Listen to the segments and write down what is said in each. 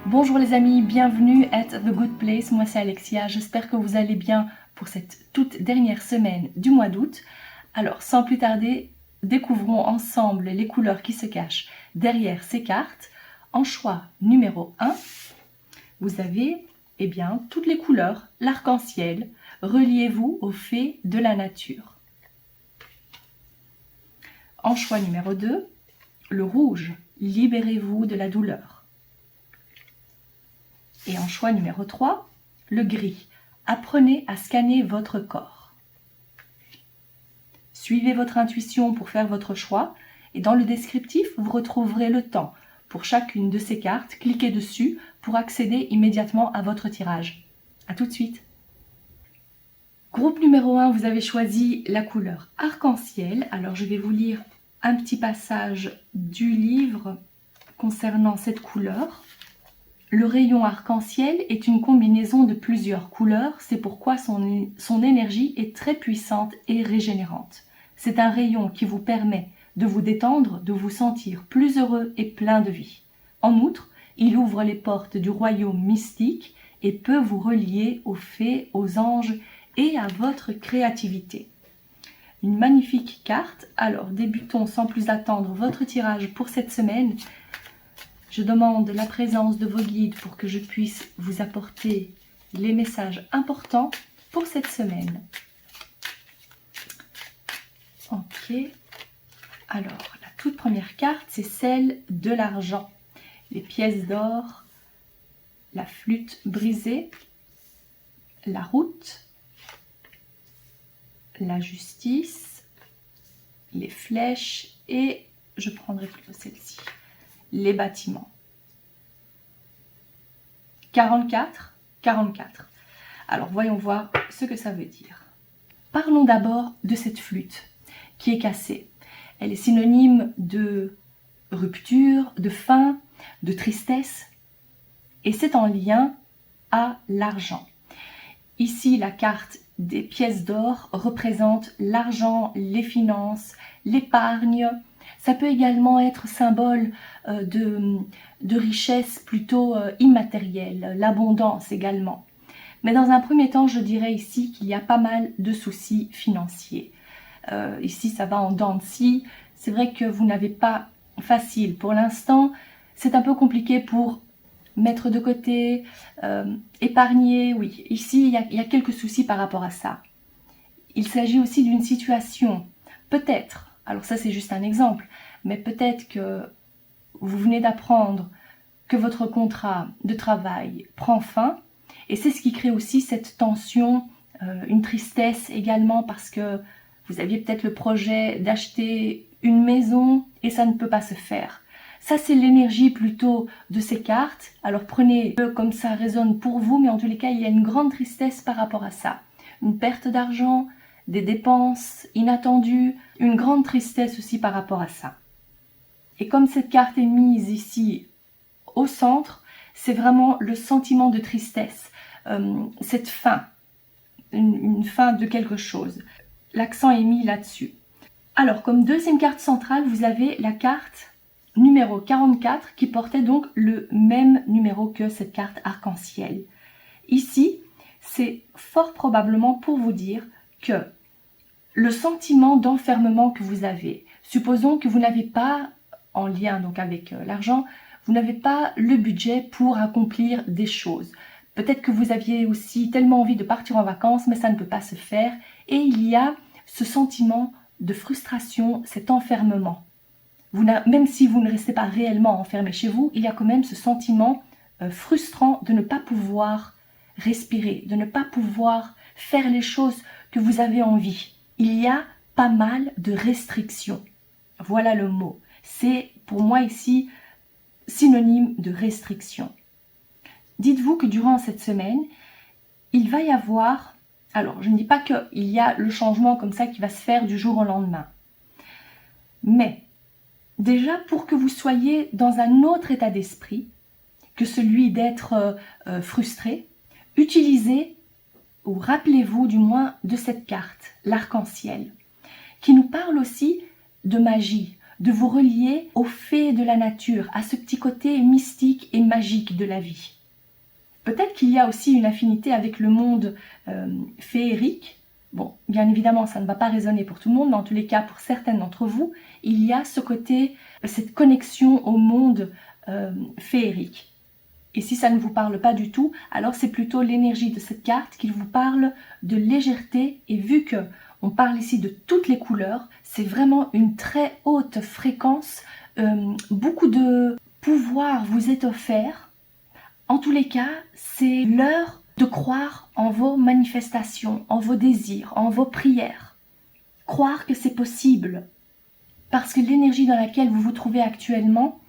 Bonjour les amis, bienvenue at The Good Place, moi c'est Alexia, j'espère que vous allez bien pour cette toute dernière semaine du mois d'août. Alors sans plus tarder, découvrons ensemble les couleurs qui se cachent derrière ces cartes. En choix numéro 1, vous avez toutes les couleurs, l'arc-en-ciel, reliez-vous aux fées de la nature. En choix numéro 2, le rouge, libérez-vous de la douleur. Et en choix numéro 3, le gris. Apprenez à scanner votre corps. Suivez votre intuition pour faire votre choix et dans le descriptif, vous retrouverez le temps pour chacune de ces cartes. Cliquez dessus pour accéder immédiatement à votre tirage. A tout de suite. Groupe numéro 1, vous avez choisi la couleur arc-en-ciel. Alors je vais vous lire un petit passage du livre concernant cette couleur. Le rayon arc-en-ciel est une combinaison de plusieurs couleurs, c'est pourquoi son énergie est très puissante et régénérante. C'est un rayon qui vous permet de vous détendre, de vous sentir plus heureux et plein de vie. En outre, il ouvre les portes du royaume mystique et peut vous relier aux fées, aux anges et à votre créativité. Une magnifique carte, alors débutons sans plus attendre votre tirage pour cette semaine. Je demande la présence de vos guides pour que je puisse vous apporter les messages importants pour cette semaine. Ok. Alors, la toute première carte, c'est celle de l'argent. Les pièces d'or, la flûte brisée, la route, la justice, les flèches et, je prendrai plutôt celle-ci, les bâtiments. 44. Alors voyons voir ce que ça veut dire. Parlons d'abord de cette flûte qui est cassée. Elle est synonyme de rupture, de fin, de tristesse et c'est en lien à l'argent. Ici, la carte des pièces d'or représente l'argent, les finances, l'épargne. Ça peut également être symbole de richesse plutôt immatérielle, l'abondance également. Mais dans un premier temps, je dirais ici qu'il y a pas mal de soucis financiers. Ici, ça va en dents de scie. C'est vrai que vous n'avez pas facile. Pour l'instant, c'est un peu compliqué pour mettre de côté, épargner. Oui, ici, il y a quelques soucis par rapport à ça. Il s'agit aussi d'une situation, peut-être, alors ça c'est juste un exemple, mais peut-être que vous venez d'apprendre que votre contrat de travail prend fin et c'est ce qui crée aussi cette tension, une tristesse également parce que vous aviez peut-être le projet d'acheter une maison et ça ne peut pas se faire. Ça c'est l'énergie plutôt de ces cartes, alors prenez-le comme ça résonne pour vous, mais en tous les cas il y a une grande tristesse par rapport à ça. Une perte d'argent, des dépenses inattendues, une grande tristesse aussi par rapport à ça. Et comme cette carte est mise ici au centre, c'est vraiment le sentiment de tristesse, cette fin, une fin de quelque chose. L'accent est mis là-dessus. Alors, comme deuxième carte centrale, vous avez la carte numéro 44 qui portait donc le même numéro que cette carte arc-en-ciel. Ici, c'est fort probablement pour vous dire que le sentiment d'enfermement que vous avez, supposons que vous n'avez pas, en lien donc avec l'argent, vous n'avez pas le budget pour accomplir des choses. Peut-être que vous aviez aussi tellement envie de partir en vacances, mais ça ne peut pas se faire. Et il y a ce sentiment de frustration, cet enfermement. Même si vous ne restez pas réellement enfermé chez vous, il y a quand même ce sentiment frustrant de ne pas pouvoir respirer, de ne pas pouvoir faire les choses que vous avez envie. Il y a pas mal de restrictions. Voilà le mot. C'est pour moi ici synonyme de restriction. Dites-vous que durant cette semaine, il va y avoir, alors je ne dis pas qu'il y a le changement comme ça qui va se faire du jour au lendemain, mais déjà pour que vous soyez dans un autre état d'esprit que celui d'être frustré, utilisez ou rappelez-vous du moins de cette carte, l'arc-en-ciel, qui nous parle aussi de magie, de vous relier aux fées de la nature, à ce petit côté mystique et magique de la vie. Peut-être qu'il y a aussi une affinité avec le monde féerique. Bon, bien évidemment, ça ne va pas résonner pour tout le monde, mais en tous les cas, pour certaines d'entre vous, il y a ce côté, cette connexion au monde féerique. Et si ça ne vous parle pas du tout, alors c'est plutôt l'énergie de cette carte qui vous parle de légèreté. Et vu que on parle ici de toutes les couleurs, c'est vraiment une très haute fréquence. Beaucoup de pouvoir vous est offert. En tous les cas, c'est l'heure de croire en vos manifestations, en vos désirs, en vos prières. Croire que c'est possible. Parce que l'énergie dans laquelle vous vous trouvez actuellement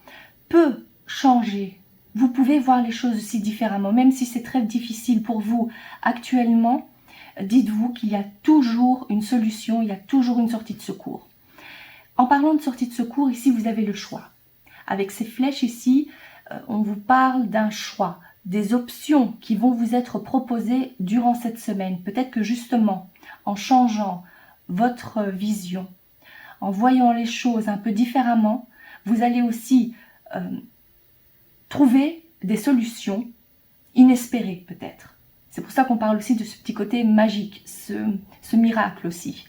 peut changer. Vous pouvez voir les choses aussi différemment, même si c'est très difficile pour vous actuellement. Dites-vous qu'il y a toujours une solution, il y a toujours une sortie de secours. En parlant de sortie de secours, ici vous avez le choix. Avec ces flèches ici, on vous parle d'un choix, des options qui vont vous être proposées durant cette semaine. Peut-être que justement, en changeant votre vision, en voyant les choses un peu différemment, vous allez aussi trouver des solutions inespérées peut-être. C'est pour ça qu'on parle aussi de ce petit côté magique, ce miracle aussi.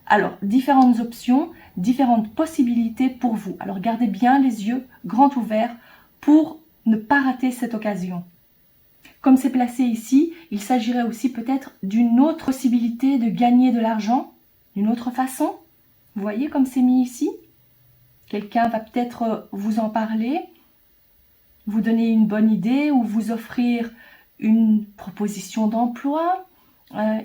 Alors, différentes options, différentes possibilités pour vous. Alors, gardez bien les yeux grands ouverts pour ne pas rater cette occasion. Comme c'est placé ici, il s'agirait aussi peut-être d'une autre possibilité de gagner de l'argent, d'une autre façon. Vous voyez comme c'est mis ici? Quelqu'un va peut-être vous en parler, vous donner une bonne idée ou vous offrir une proposition d'emploi.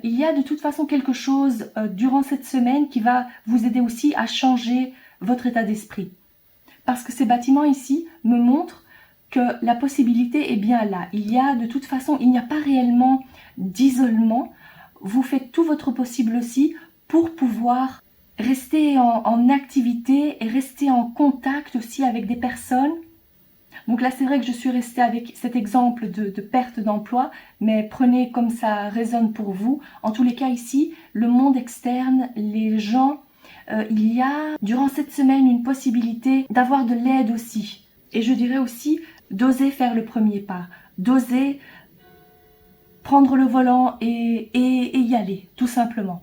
Il y a de toute façon quelque chose durant cette semaine qui va vous aider aussi à changer votre état d'esprit. Parce que ces bâtiments ici me montrent que la possibilité est bien là. Il y a de toute façon, il n'y a pas réellement d'isolement. Vous faites tout votre possible aussi pour pouvoir rester en activité et rester en contact aussi avec des personnes. Donc là, c'est vrai que je suis restée avec cet exemple de perte d'emploi, mais prenez comme ça résonne pour vous. En tous les cas ici, le monde externe, les gens, il y a durant cette semaine une possibilité d'avoir de l'aide aussi. Et je dirais aussi d'oser faire le premier pas, d'oser prendre le volant et y aller, tout simplement.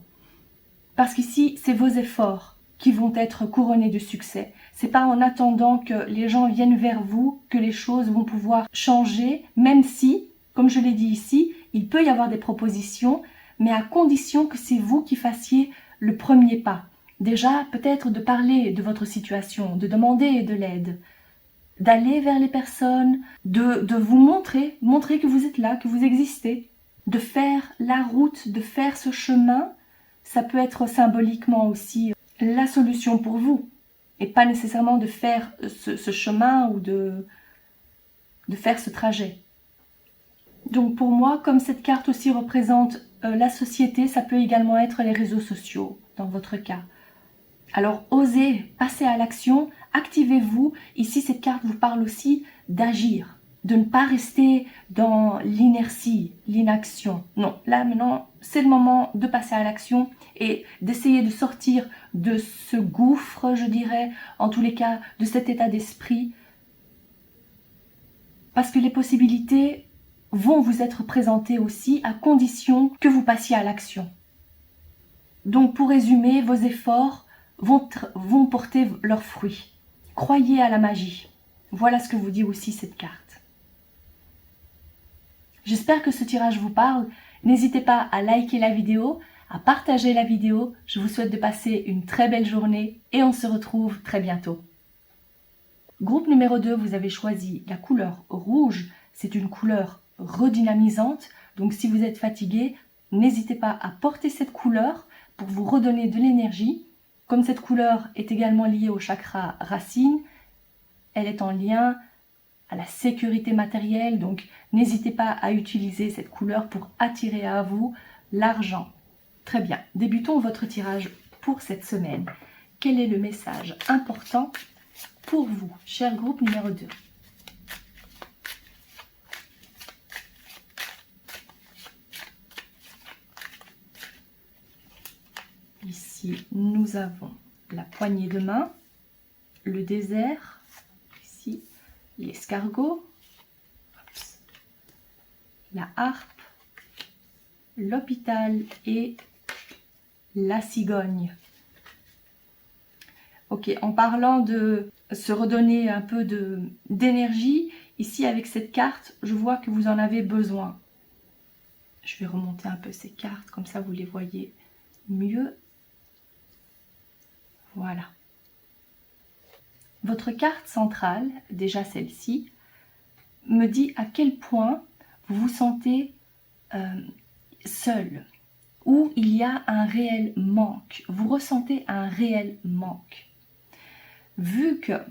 Parce qu'ici, c'est vos efforts qui vont être couronnés de succès. C'est pas en attendant que les gens viennent vers vous que les choses vont pouvoir changer, même si, comme je l'ai dit ici, il peut y avoir des propositions, mais à condition que c'est vous qui fassiez le premier pas. Déjà, peut-être de parler de votre situation, de demander de l'aide, d'aller vers les personnes, de vous montrer que vous êtes là, que vous existez, de faire la route, de faire ce chemin. Ça peut être symboliquement aussi la solution pour vous, et pas nécessairement de faire ce chemin ou de faire ce trajet. Donc pour moi, comme cette carte aussi représente la société, ça peut également être les réseaux sociaux dans votre cas. Alors osez passer à l'action, activez-vous. Ici, cette carte vous parle aussi d'agir, de ne pas rester dans l'inertie, l'inaction. Non, là maintenant, c'est le moment de passer à l'action et d'essayer de sortir de ce gouffre, je dirais, en tous les cas, de cet état d'esprit. Parce que les possibilités vont vous être présentées aussi à condition que vous passiez à l'action. Donc pour résumer, vos efforts vont porter leurs fruits. Croyez à la magie. Voilà ce que vous dit aussi cette carte. J'espère que ce tirage vous parle. N'hésitez pas à liker la vidéo, à partager la vidéo. Je vous souhaite de passer une très belle journée et on se retrouve très bientôt. Groupe numéro 2, vous avez choisi la couleur rouge. C'est une couleur redynamisante. Donc si vous êtes fatigué, n'hésitez pas à porter cette couleur pour vous redonner de l'énergie. Comme cette couleur est également liée au chakra racine, elle est en lien à la sécurité matérielle, donc n'hésitez pas à utiliser cette couleur pour attirer à vous l'argent. Très bien, débutons votre tirage pour cette semaine. Quel est le message important pour vous, cher groupe numéro 2? Ici, nous avons la poignée de main, le désert, ici l'escargot, la harpe, l'hôpital et la cigogne. Ok, en parlant de se redonner un peu d'énergie, ici avec cette carte, je vois que vous en avez besoin. Je vais remonter un peu ces cartes, comme ça vous les voyez mieux. Voilà. Votre carte centrale, déjà celle-ci, me dit à quel point vous vous sentez seul, où il y a un réel manque. Vous ressentez un réel manque. Vu que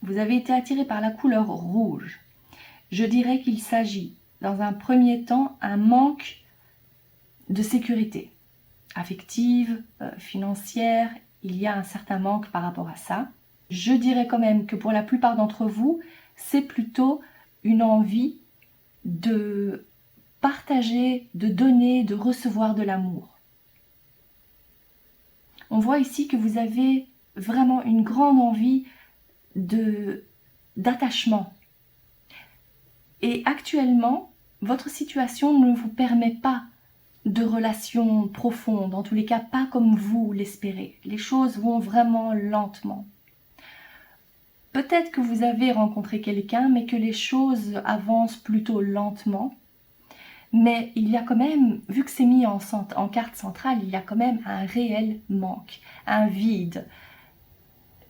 vous avez été attiré par la couleur rouge, je dirais qu'il s'agit, dans un premier temps, un manque de sécurité affective, financière. Il y a un certain manque par rapport à ça. Je dirais quand même que pour la plupart d'entre vous, c'est plutôt une envie de partager, de donner, de recevoir de l'amour. On voit ici que vous avez vraiment une grande envie d'attachement. Et actuellement, votre situation ne vous permet pas de relations profondes, en tous les cas pas comme vous l'espérez. Les choses vont vraiment lentement. Peut-être que vous avez rencontré quelqu'un, mais que les choses avancent plutôt lentement. Mais il y a quand même, vu que c'est mis en carte centrale, il y a quand même un réel manque, un vide,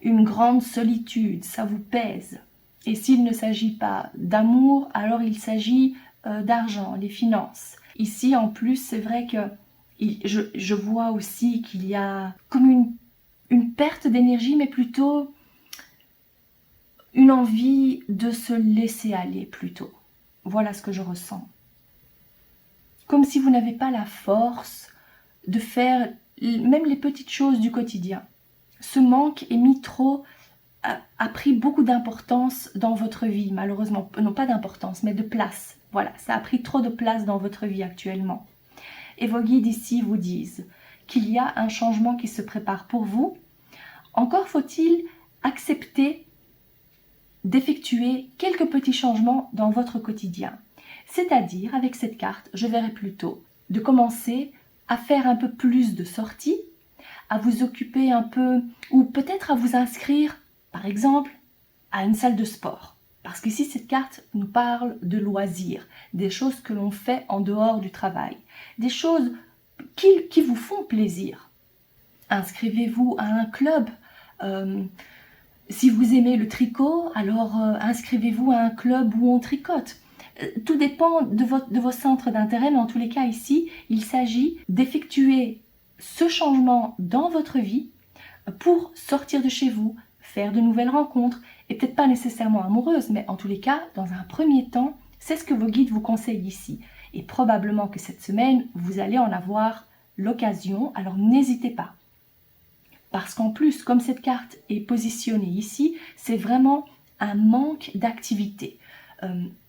une grande solitude, ça vous pèse. Et s'il ne s'agit pas d'amour, alors il s'agit d'argent, les finances. Ici, en plus, c'est vrai que je vois aussi qu'il y a comme une perte d'énergie, mais plutôt une envie de se laisser aller plutôt. Voilà ce que je ressens. Comme si vous n'avez pas la force de faire même les petites choses du quotidien. Ce manque est mis trop, a pris beaucoup d'importance dans votre vie, malheureusement. Non pas d'importance, mais de place. Voilà, ça a pris trop de place dans votre vie actuellement. Et vos guides ici vous disent qu'il y a un changement qui se prépare pour vous. Encore faut-il accepter d'effectuer quelques petits changements dans votre quotidien. C'est-à-dire, avec cette carte, je verrai plutôt de commencer à faire un peu plus de sorties, à vous occuper un peu, ou peut-être à vous inscrire, par exemple, à une salle de sport. Parce qu'ici, cette carte nous parle de loisirs, des choses que l'on fait en dehors du travail, des choses qui vous font plaisir. Inscrivez-vous à un club. Si vous aimez le tricot, alors inscrivez-vous à un club où on tricote. Tout dépend de vos centres d'intérêt, mais en tous les cas ici, il s'agit d'effectuer ce changement dans votre vie pour sortir de chez vous, faire de nouvelles rencontres, et peut-être pas nécessairement amoureuses, mais en tous les cas, dans un premier temps, c'est ce que vos guides vous conseillent ici. Et probablement que cette semaine, vous allez en avoir l'occasion, alors n'hésitez pas. Parce qu'en plus, comme cette carte est positionnée ici, c'est vraiment un manque d'activité.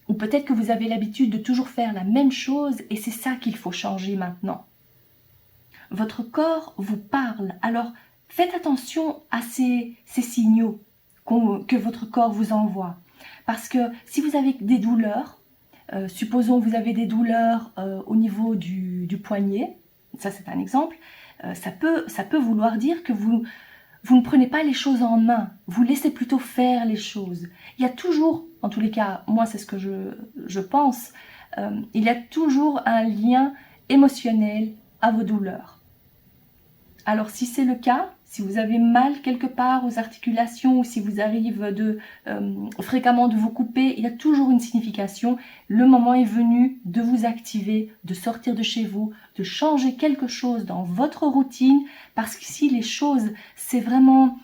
Ou peut-être que vous avez l'habitude de toujours faire la même chose et c'est ça qu'il faut changer maintenant. Votre corps vous parle, alors faites attention à ces signaux que votre corps vous envoie. Parce que si vous avez des douleurs, supposons que vous avez des douleurs au niveau du poignet, ça c'est un exemple, ça peut vouloir dire que vous ne prenez pas les choses en main, vous laissez plutôt faire les choses. Il y a toujours, en tous les cas, moi c'est ce que je pense, il y a toujours un lien émotionnel à vos douleurs. Alors si c'est le cas, si vous avez mal quelque part aux articulations ou si vous arrive fréquemment de vous couper, il y a toujours une signification. Le moment est venu de vous activer, de sortir de chez vous, de changer quelque chose dans votre routine parce qu'ici les choses, c'est vraiment...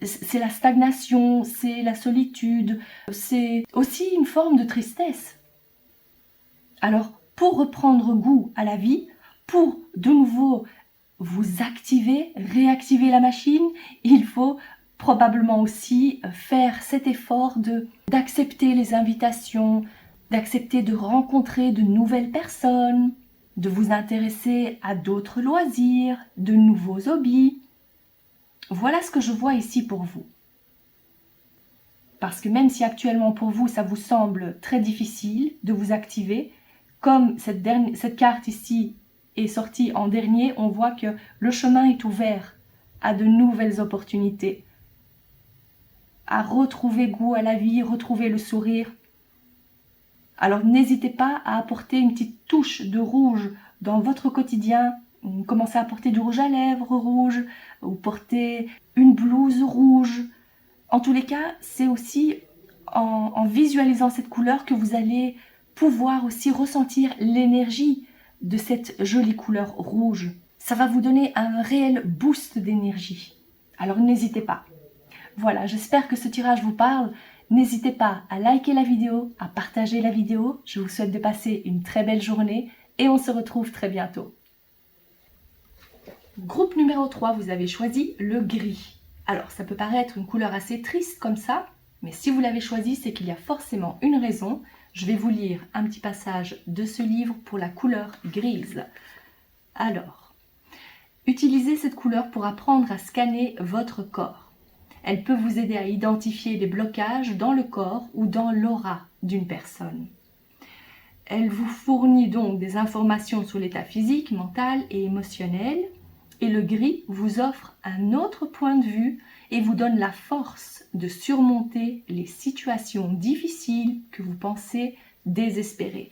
c'est la stagnation, c'est la solitude, c'est aussi une forme de tristesse. Alors, pour reprendre goût à la vie, pour de nouveau vous activer, réactiver la machine, il faut probablement aussi faire cet effort d'accepter les invitations, d'accepter de rencontrer de nouvelles personnes, de vous intéresser à d'autres loisirs, de nouveaux hobbies. Voilà ce que je vois ici pour vous. Parce que même si actuellement pour vous, ça vous semble très difficile de vous activer, comme cette carte ici est sortie en dernier, on voit que le chemin est ouvert à de nouvelles opportunités, à retrouver goût à la vie, retrouver le sourire. Alors n'hésitez pas à apporter une petite touche de rouge dans votre quotidien. Commencez à porter du rouge à lèvres rouge, ou porter une blouse rouge. En tous les cas, c'est aussi en visualisant cette couleur que vous allez pouvoir aussi ressentir l'énergie de cette jolie couleur rouge. Ça va vous donner un réel boost d'énergie. Alors n'hésitez pas. Voilà, j'espère que ce tirage vous parle. N'hésitez pas à liker la vidéo, à partager la vidéo. Je vous souhaite de passer une très belle journée et on se retrouve très bientôt. Groupe numéro 3, vous avez choisi le gris. Alors, ça peut paraître une couleur assez triste comme ça, mais si vous l'avez choisi, c'est qu'il y a forcément une raison. Je vais vous lire un petit passage de ce livre pour la couleur grise. Alors, utilisez cette couleur pour apprendre à scanner votre corps. Elle peut vous aider à identifier les blocages dans le corps ou dans l'aura d'une personne. Elle vous fournit donc des informations sur l'état physique, mental et émotionnel. Et le gris vous offre un autre point de vue et vous donne la force de surmonter les situations difficiles que vous pensez désespérées.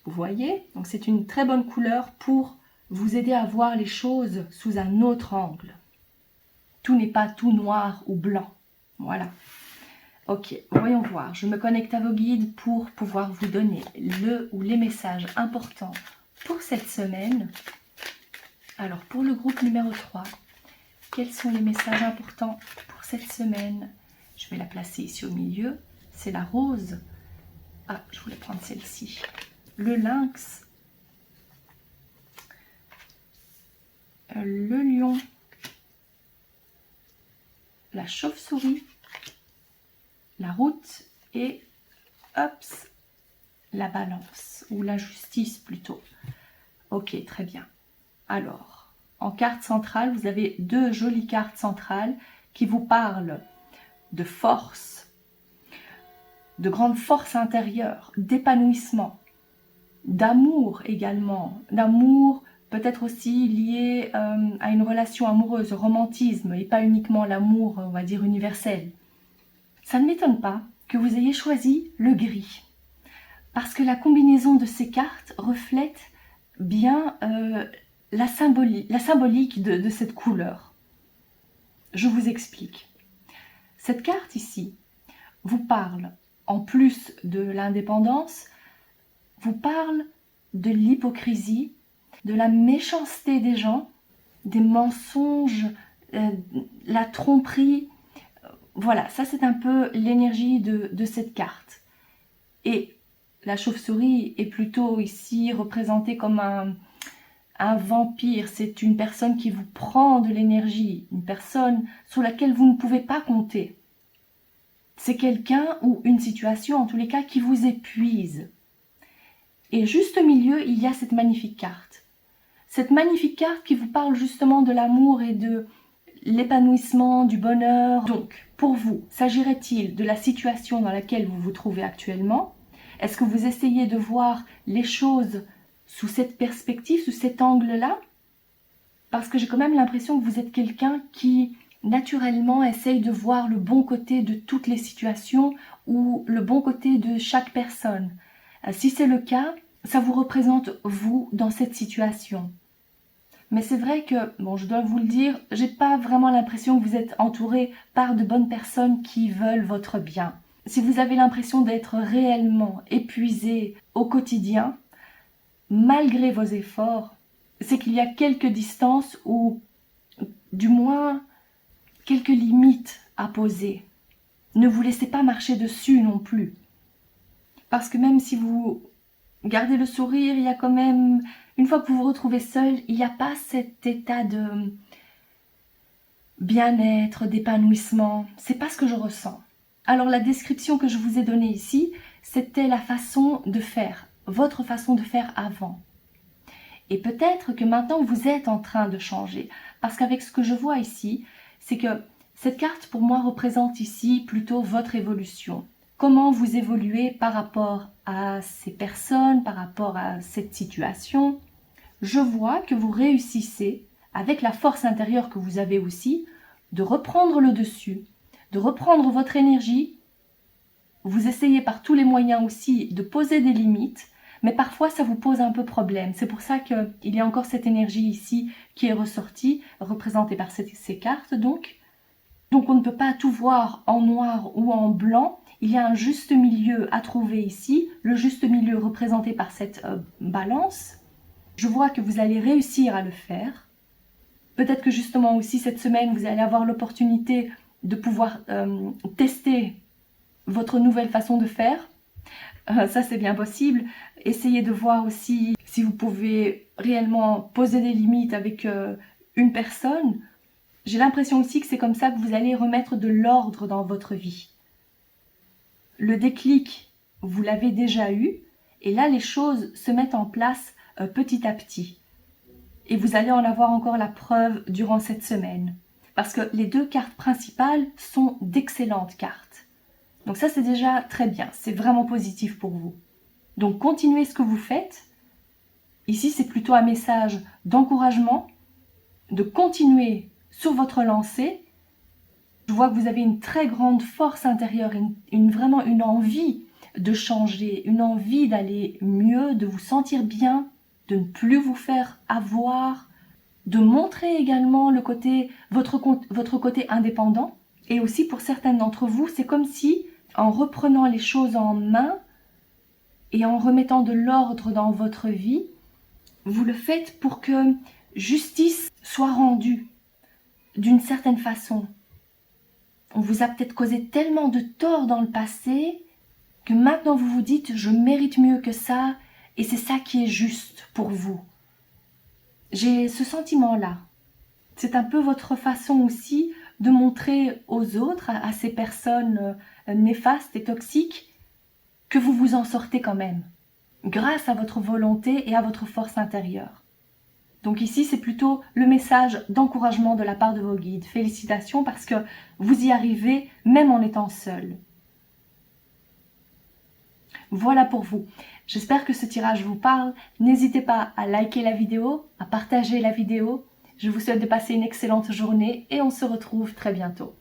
Vous voyez? Donc c'est une très bonne couleur pour vous aider à voir les choses sous un autre angle. Tout n'est pas tout noir ou blanc. Voilà. Ok, voyons voir. Je me connecte à vos guides pour pouvoir vous donner le ou les messages importants pour cette semaine. Alors, pour le groupe numéro 3, quels sont les messages importants pour cette semaine? Je vais la placer ici au milieu. C'est la rose. Ah, je voulais prendre celle-ci. Le lynx. Le lion. La chauve-souris. La route. Et, hops, la balance. Ou la justice plutôt. Ok, très bien. Alors, en carte centrale, vous avez deux jolies cartes centrales qui vous parlent de force, de grande force intérieure, d'épanouissement, d'amour également, d'amour peut-être aussi lié à une relation amoureuse, romantisme et pas uniquement l'amour, on va dire, universel. Ça ne m'étonne pas que vous ayez choisi le gris parce que la combinaison de ces cartes reflète bien la symbolique de cette couleur. Je vous explique. Cette carte ici vous parle, en plus de l'indépendance, vous parle de l'hypocrisie, de la méchanceté des gens, des mensonges, la tromperie. Voilà, ça c'est un peu l'énergie de cette carte. Et la chauve-souris est plutôt ici représentée comme un vampire, c'est une personne qui vous prend de l'énergie, une personne sur laquelle vous ne pouvez pas compter. C'est quelqu'un ou une situation, en tous les cas, qui vous épuise. Et juste au milieu, il y a cette magnifique carte. Cette magnifique carte qui vous parle justement de l'amour et de l'épanouissement, du bonheur. Donc, pour vous, s'agirait-il de la situation dans laquelle vous vous trouvez actuellement? Est-ce que vous essayez de voir les choses sous cette perspective, sous cet angle-là? Parce que j'ai quand même l'impression que vous êtes quelqu'un qui, naturellement, essaye de voir le bon côté de toutes les situations ou le bon côté de chaque personne. Si c'est le cas, ça vous représente vous dans cette situation. Mais c'est vrai que, bon, je dois vous le dire, j'ai pas vraiment l'impression que vous êtes entouré par de bonnes personnes qui veulent votre bien. Si vous avez l'impression d'être réellement épuisé au quotidien, malgré vos efforts, c'est qu'il y a quelques distances ou du moins quelques limites à poser. Ne vous laissez pas marcher dessus non plus. Parce que même si vous gardez le sourire, il y a quand même, une fois que vous vous retrouvez seul, il n'y a pas cet état de bien-être, d'épanouissement. C'est pas ce que je ressens. Alors la description que je vous ai donnée ici, c'était la façon de faire, votre façon de faire avant. Et peut-être que maintenant vous êtes en train de changer. Parce qu'avec ce que je vois ici, c'est que Cette carte pour moi représente ici plutôt votre évolution. Comment vous évoluez par rapport à ces personnes, par rapport à cette situation. Je vois que vous réussissez, avec la force intérieure que vous avez aussi, de reprendre le dessus, de reprendre votre énergie. Vous essayez par tous les moyens aussi de poser des limites, mais parfois ça vous pose un peu problème. C'est pour ça qu'il y a encore cette énergie ici qui est ressortie, représentée par ces cartes donc. Donc on ne peut pas tout voir en noir ou en blanc. Il y a un juste milieu à trouver ici, le juste milieu représenté par cette balance. Je vois que vous allez réussir à le faire. Peut-être que justement aussi cette semaine, vous allez avoir l'opportunité de pouvoir tester votre nouvelle façon de faire. Ça, c'est bien possible. Essayez de voir aussi si vous pouvez réellement poser des limites avec une personne. J'ai l'impression aussi que c'est comme ça que vous allez remettre de l'ordre dans votre vie. Le déclic, vous l'avez déjà eu, et là, les choses se mettent en place petit à petit. Et vous allez en avoir encore la preuve durant cette semaine. Parce que les deux cartes principales sont d'excellentes cartes. Donc ça, c'est déjà très bien. C'est vraiment positif pour vous. Donc, continuez ce que vous faites. Ici, c'est plutôt un message d'encouragement, de continuer sur votre lancée. Je vois que vous avez une très grande force intérieure, vraiment une envie de changer, une envie d'aller mieux, de vous sentir bien, de ne plus vous faire avoir, de montrer également votre côté indépendant. Et aussi pour certaines d'entre vous, c'est comme si, en reprenant les choses en main et en remettant de l'ordre dans votre vie, vous le faites pour que justice soit rendue d'une certaine façon. On vous a peut-être causé tellement de tort dans le passé que maintenant vous vous dites « je mérite mieux que ça » et c'est ça qui est juste pour vous. J'ai ce sentiment-là. C'est un peu votre façon aussi de montrer aux autres, à ces personnes néfastes et toxiques, que vous vous en sortez quand même, grâce à votre volonté et à votre force intérieure. Donc ici, c'est plutôt le message d'encouragement de la part de vos guides. Félicitations parce que vous y arrivez même en étant seul. Voilà pour vous. J'espère que ce tirage vous parle. N'hésitez pas à liker la vidéo, à partager la vidéo. Je vous souhaite de passer une excellente journée et on se retrouve très bientôt.